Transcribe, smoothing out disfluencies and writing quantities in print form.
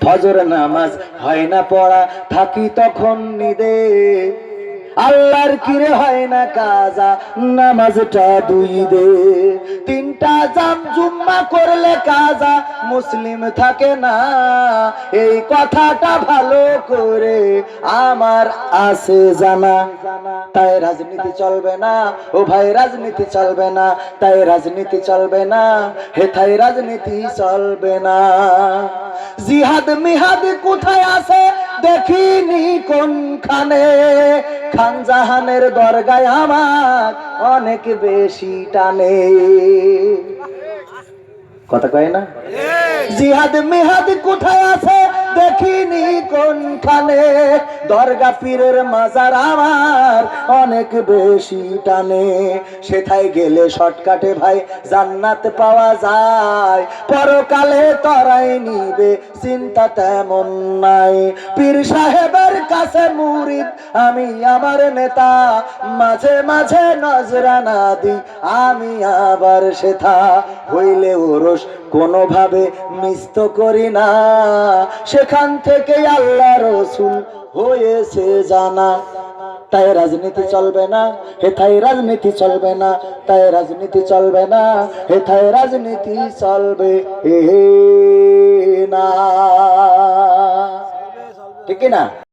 ফজর নামাজ হয় না পড়া, থাকি তখন নিদে। আল্লাহর কিরে হয় না কাজা, নামাজটা দুই দে। তিনটা জাম জুম্মা করলে কাজা, মুসলিম থাকে না। এই কথাটা ভালো করে আমার আছে জানা। তাই রাজনীতি চলবে না ও ভাই, রাজনীতি চলবে না। তাই রাজনীতি চলবে না হে, তাই রাজনীতি চলবে না। জিহাদ মিহাদ কোথায় আছে দেখিনি কোনখানে। খান জাহানের দরগায় আমার অনেক বেশি টানে। কথা কয় না? জিহাদ মিহাদ কোথায় আছে দেখিনি কোনখানে। দরগা পীরের মাজার আমার অনেক বেশি টানে। সেথায় গেলে শর্টকাটে ভাই জান্নাত পাওয়া যায়। পরকালে তরাই নিবে চিন্তা তেমন নাই। পীর সাহেবের কাছে মুরিদ আমি আমার নেতা, মাঝে মাঝে নজরানা দি আমি আবার সেথা। হইলে ওরস কোনোভাবে মিস তো করি না, সেখান থেকে আল্লাহ রসুল হয়েছে জানা। তাই রাজনীতি চলবে না হে, তাই রাজনীতি চলবে না। তাই রাজনীতি চলবে না হে, তাই রাজনীতি চলবে না। ঠিক না?